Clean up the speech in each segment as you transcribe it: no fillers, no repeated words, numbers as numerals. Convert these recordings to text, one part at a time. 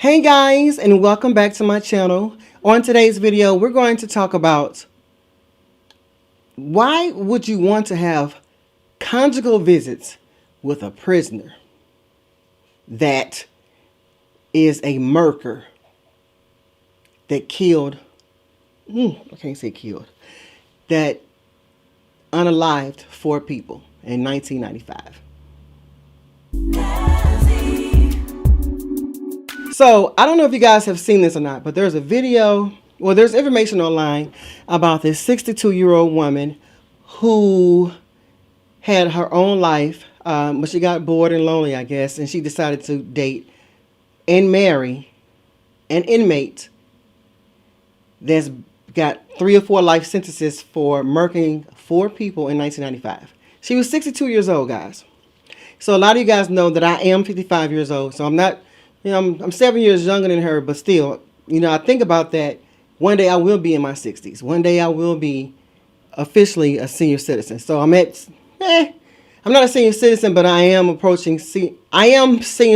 Hey guys, and welcome back to my channel. On today's video, we're going to talk about why would you want to have conjugal visits with a prisoner that is a murderer that killed, I can't say killed, that unalived 4 people in 1995. So, I don't know if you guys have seen this or not, but there's a video, well, there's information online about this 62-year-old woman who had her own life, but she got bored and lonely, I guess, and she decided to date and marry an inmate that's got 3 or 4 life sentences for murdering 4 people in 1995. She was 62 years old, guys. So, a lot of you guys know that I am 55 years old, so I'm not... I'm 7 years younger than her, but still, I think about that. One day I will be in my 60s. One day I will be officially a senior citizen. So I'm not a senior citizen, but I am approaching, senior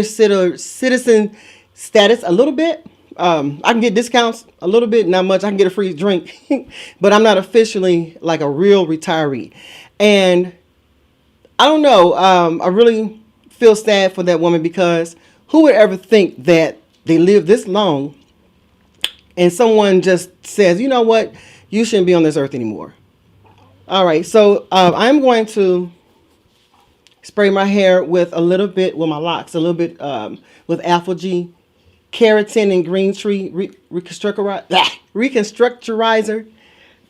citizen status a little bit. I can get discounts a little bit, not much. I can get a free drink, but I'm not officially like a real retiree. And I don't know, I really feel sad for that woman because who would ever think that they live this long and someone just says, you know what, you shouldn't be on this earth anymore. All right, so I'm going to spray my hair with a little bit, with my locks, a little bit with alpha-G, keratin and green tree reconstructurizer.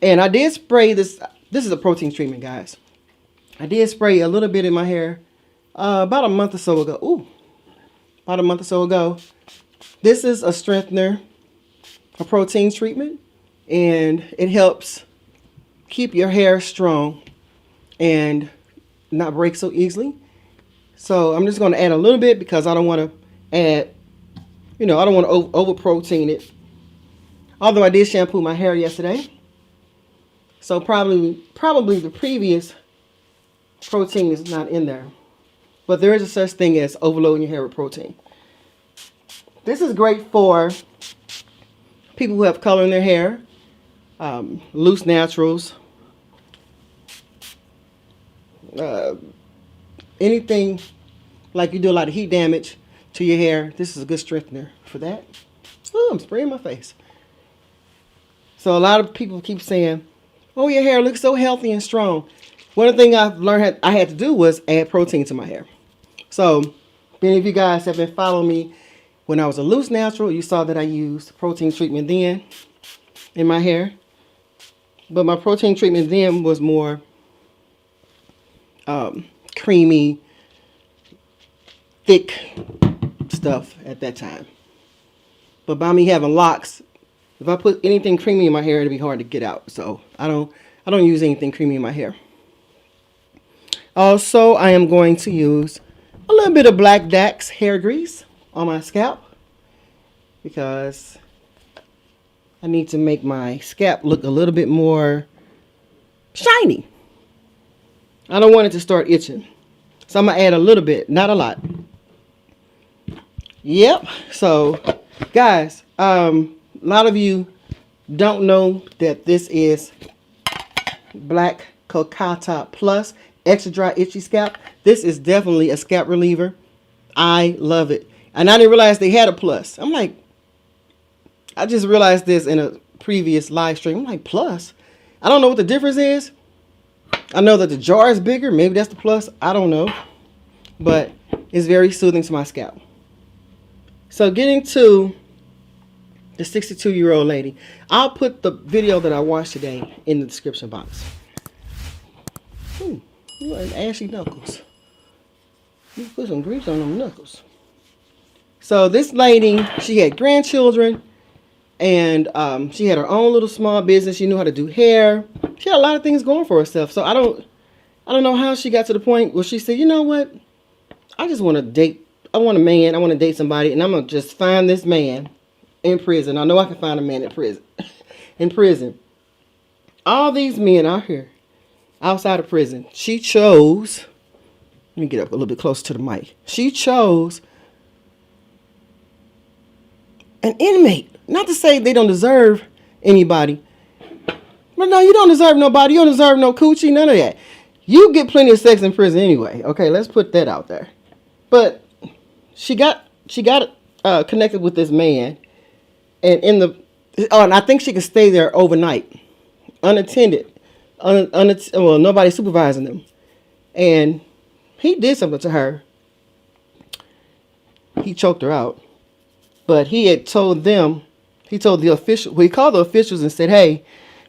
And I did spray this. This is a protein treatment, guys. I did spray a little bit in my hair about a month or so ago. About a month or so ago. This is a strengthener, a protein treatment, and it helps keep your hair strong and not break so easily. So I'm just going to add a little bit because I don't want to add, I don't want to over protein it. Although I did shampoo my hair yesterday. So probably the previous protein is not in there. But there is a such thing as overloading your hair with protein. This is great for people who have color in their hair, loose naturals, anything like you do a lot of heat damage to your hair. This is a good strengthener for that. Oh, I'm spraying my face. So a lot of people keep saying, oh, your hair looks so healthy and strong. One of the things I've learned I had to do was add protein to my hair. So, many of you guys have been following me when I was a loose natural. You saw that I used protein treatment then in my hair. But my protein treatment then was more creamy, thick stuff at that time. But by me having locks, if I put anything creamy in my hair, it'd be hard to get out. So, I don't use anything creamy in my hair. Also, I am going to use a little bit of Black Dax hair grease on my scalp because I need to make my scalp look a little bit more shiny. I don't want it to start itching. So I'm going to add a little bit, not a lot. Yep. So, guys, a lot of you don't know that this is Black Cocata Plus Extra Dry Itchy Scalp. This is definitely a scalp reliever. I love it. And I didn't realize they had a plus. I'm like, I just realized this in a previous live stream. I'm like, plus? I don't know what the difference is. I know that the jar is bigger. Maybe that's the plus. I don't know. But it's very soothing to my scalp. So getting to the 62-year-old lady. I'll put the video that I watched today in the description box. You like ashy knuckles. You put some grease on them knuckles. So this lady, she had grandchildren, and she had her own little small business. She knew how to do hair. She had a lot of things going for herself. So I don't know how she got to the point where she said, you know what? I just want to date. I want a man. I want to date somebody, and I'm gonna just find this man in prison. I know I can find a man in prison. In prison, all these men out here. Outside of prison, she chose, let me get up a little bit closer to the mic. She chose an inmate. Not to say they don't deserve anybody. But no, you don't deserve nobody. You don't deserve no coochie, none of that. You get plenty of sex in prison anyway. Okay, let's put that out there. But she got connected with this man, and and I think she could stay there overnight, unattended, well, nobody supervising them. And he did something to her. He choked her out. But he had told them, he told the official, well, he called the officials and said, hey,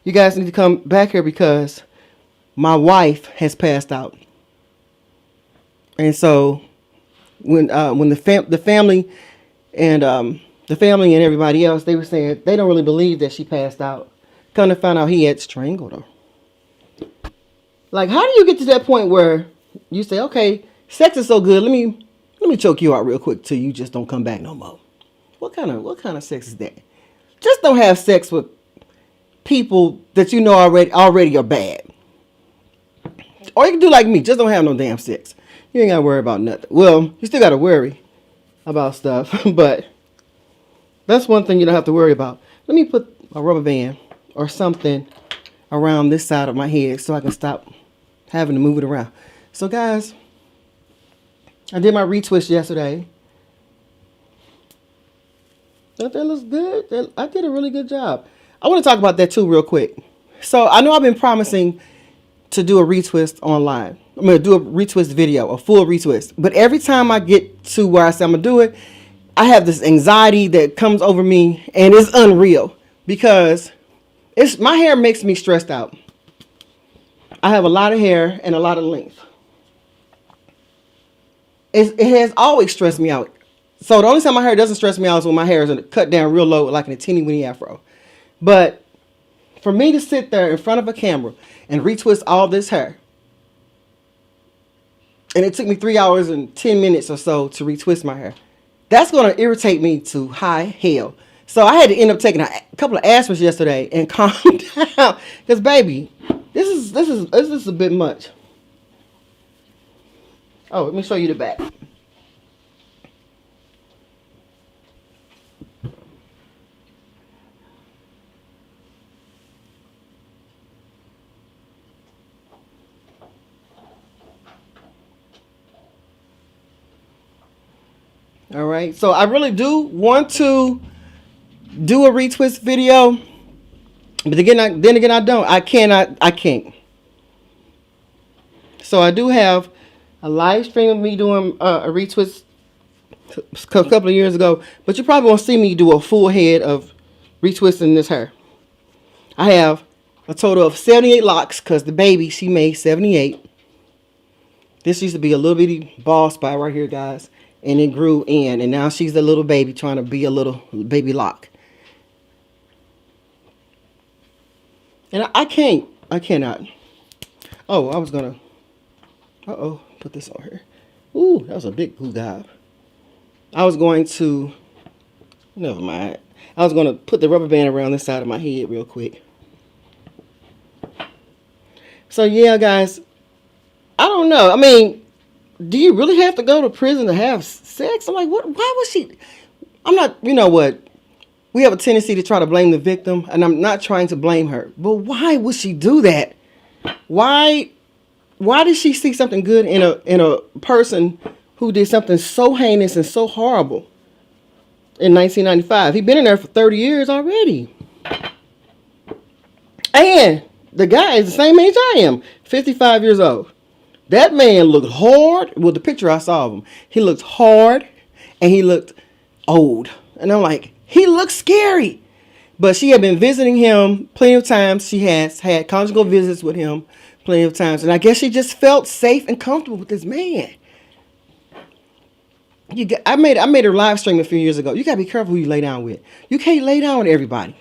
you guys need to come back here because my wife has passed out. And so when the family and everybody else, they were saying they don't really believe that she passed out. Come to find out he had strangled her. Like, how do you get to that point where you say, okay, sex is so good, let me choke you out real quick till you just don't come back no more? What kind of sex is that? Just don't have sex with people that you know already are bad. Or you can do like me, just don't have no damn sex. You ain't gotta worry about nothing. Well, you still gotta worry about stuff, but that's one thing you don't have to worry about. Let me put a rubber band or something around this side of my head so I can stop having to move it around. So guys, I did my retwist yesterday. That looks good. I did a really good job. I want to talk about that too real quick. So I know I've been promising to do a retwist online. I'm going to do a retwist video, a full retwist. But every time I get to where I say I'm going to do it, I have this anxiety that comes over me, and it's unreal because my hair makes me stressed out. I have a lot of hair and a lot of length. It has always stressed me out. So the only time my hair doesn't stress me out is when my hair is cut down real low, like in a teeny weeny afro. But for me to sit there in front of a camera and retwist all this hair, and it took me 3 hours and 10 minutes or so to retwist my hair, that's going to irritate me to high hell. So I had to end up taking a couple of aspirins yesterday and calm down. Because baby, this is a bit much. Oh, let me show you the back. All right, so I really do want to do a retwist video, but then again, I don't. I can't. So I do have a live stream of me doing a retwist a couple of years ago, but you probably won't see me do a full head of retwisting this hair. I have a total of 78 locks because the baby, she made 78. This used to be a little bitty bald spot right here, guys. And it grew in, and now she's a little baby trying to be a little baby lock. And I cannot. Oh, I was gonna, put this on here. Ooh, that was a big glue gob. I was going to, never mind. I was gonna put the rubber band around this side of my head real quick. So yeah, guys, I don't know. I mean, do you really have to go to prison to have sex? I'm like, what? Why was she? I'm not, you know what? We have a tendency to try to blame the victim, and I'm not trying to blame her. But why would she do that? Why did she see something good in a person who did something so heinous and so horrible in 1995? He'd been in there for 30 years already. And the guy is the same age I am, 55 years old. That man looked hard. Well, the picture I saw of him, he looked hard and he looked old. And I'm like, he looks scary. But she had been visiting him plenty of times. She has had conjugal visits with him plenty of times. And I guess she just felt safe and comfortable with this man. I made a live stream a few years ago. You got to be careful who you lay down with. You can't lay down with everybody.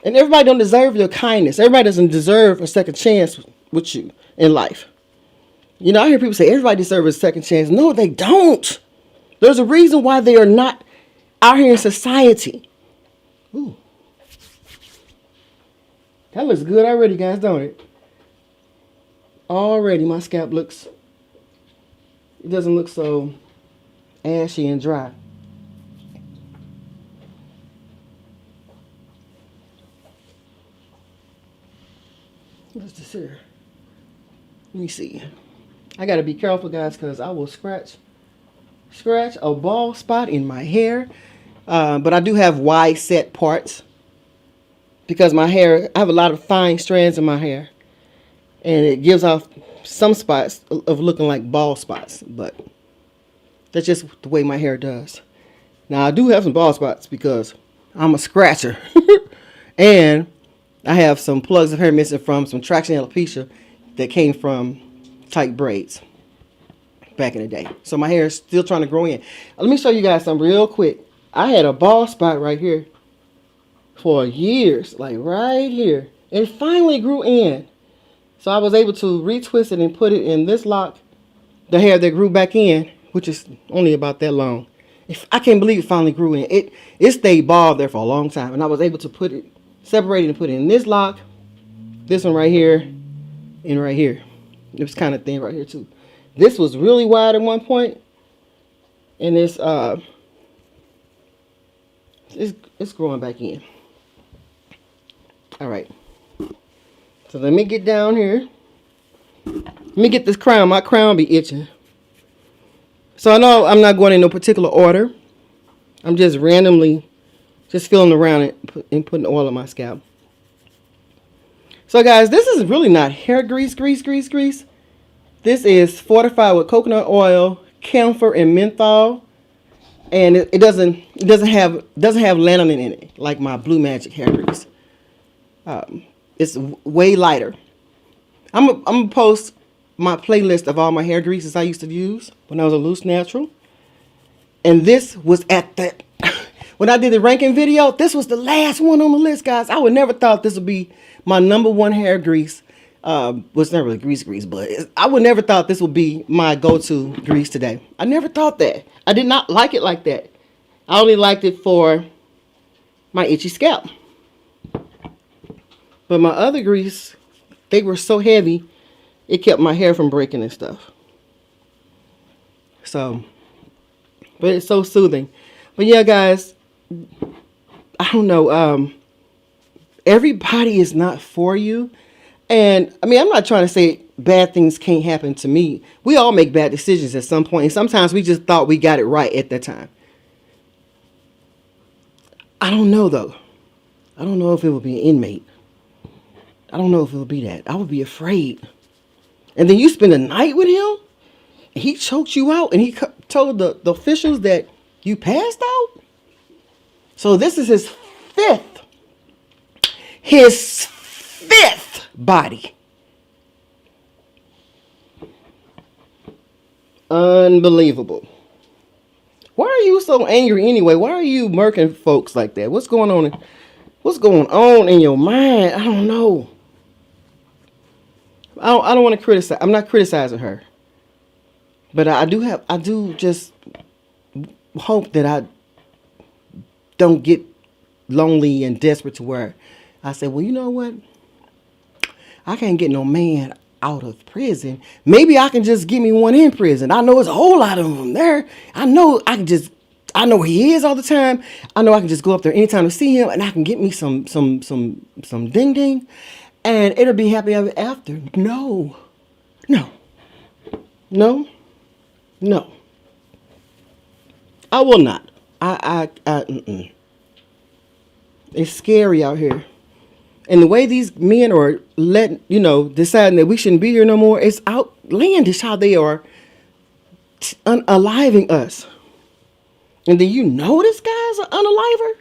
And everybody don't deserve your kindness. Everybody doesn't deserve a second chance with you in life. You know, I hear people say everybody deserves a second chance. No, they don't. There's a reason why they are not out here in society. Ooh. That looks good already, guys, don't it? Already my scalp looks, it doesn't look so ashy and dry. What is this here? Let me see. I gotta be careful, guys, because I will scratch a bald spot in my hair. But I do have wide set parts because my hair, I have a lot of fine strands in my hair, and it gives off some spots of looking like bald spots, but that's just the way my hair does. Now I do have some bald spots because I'm a scratcher. And I have some plugs of hair missing from some traction alopecia that came from tight braids back in the day. So my hair is still trying to grow in. Let me show you guys something real quick. I had a bald spot right here for years, like right here. It finally grew in. So I was able to retwist it and put it in this lock, the hair that grew back in, which is only about that long. I can't believe it finally grew in. It stayed bald there for a long time, and I was able to put it, separate it and put it in this lock, this one right here, and right here. It was kind of thin right here too. This was really wide at one point, and it's growing back in. All right. So let me get down here. Let me get this crown. My crown be itching. So I know I'm not going in no particular order. I'm just randomly just feeling around it and putting oil on my scalp. So guys, this is really not hair grease. This is fortified with coconut oil, camphor, and menthol. And it doesn't have lanolin in it like my Blue Magic hair grease. It's way lighter. I'm gonna post my playlist of all my hair greases I used to use when I was a loose natural. And this was at the when I did the ranking video, this was the last one on the list, guys. I would never thought this would be my #1 hair grease. Well, it's not really grease, but I would never thought this would be my go-to grease today. I never thought that. I did not like it like that. I only liked it for my itchy scalp. But my other grease, they were so heavy, it kept my hair from breaking and stuff. So, but it's so soothing. But yeah, guys, I don't know. Everybody is not for you. And I mean, I'm not trying to say bad things can't happen to me. We all make bad decisions at some point. And sometimes we just thought we got it right at that time. I don't know, though. I don't know if it would be an inmate. I don't know if it would be that. I would be afraid. And then you spend the night with him. And he choked you out. And he told the officials that you passed out. So this is his fifth. His fifth body. Unbelievable. Why are you so angry anyway? Why are you murking folks like that? What's going on? What's going on in your mind? I don't know. I don't want to criticize. I'm not criticizing her. But I do just hope that I don't get lonely and desperate to where I say, well, you know what? I can't get no man out of prison. Maybe I can just get me one in prison. I know there's a whole lot of them there. I know where he is all the time. I know I can just go up there anytime to see him, and I can get me some ding ding, and it'll be happy ever after. No. I will not. It's scary out here. And the way these men are deciding that we shouldn't be here no more, it's outlandish how they are unaliving us. And then this guy's an unaliver?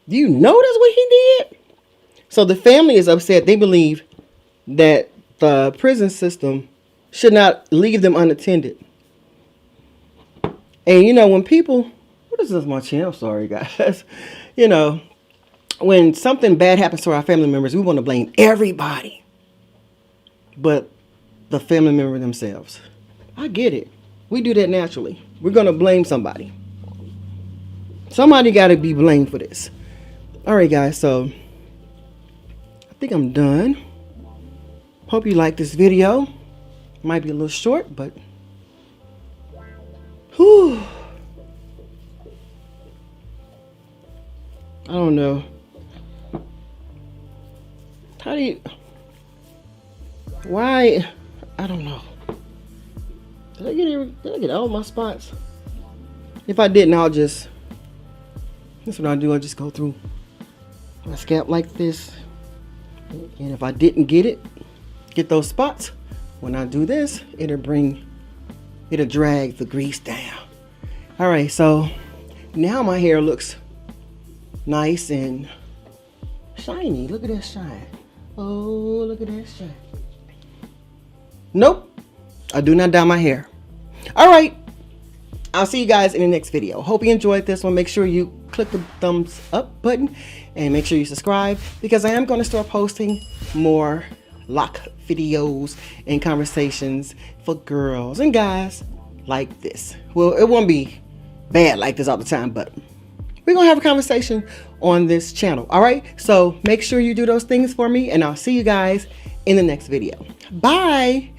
Do you notice what he did? So the family is upset. They believe that the prison system should not leave them unattended. And when people, what is this, my channel? Sorry, guys. When something bad happens to our family members, we want to blame everybody but the family member themselves. I get it. We do that naturally. We're going to blame somebody. Somebody got to be blamed for this. All right, guys. So I think I'm done. Hope you like this video. Might be a little short, but whew. I don't know. Why? I don't know. Did I get all my spots? If I didn't, that's what I do. I just go through my scalp like this. And if I didn't get those spots, when I do this, it'll drag the grease down. All right, so now my hair looks nice and shiny. Look at that shine. Oh, look at that shine. Nope, I do not dye my hair. All right, I'll see you guys in the next video. Hope you enjoyed this one. Make sure you click the thumbs up button and make sure you subscribe, because I am going to start posting more lock videos and conversations for girls and guys like this. Well, it won't be bad like this all the time, but we're going to have a conversation on this channel. All right, so make sure you do those things for me, and I'll see you guys in the next video. Bye.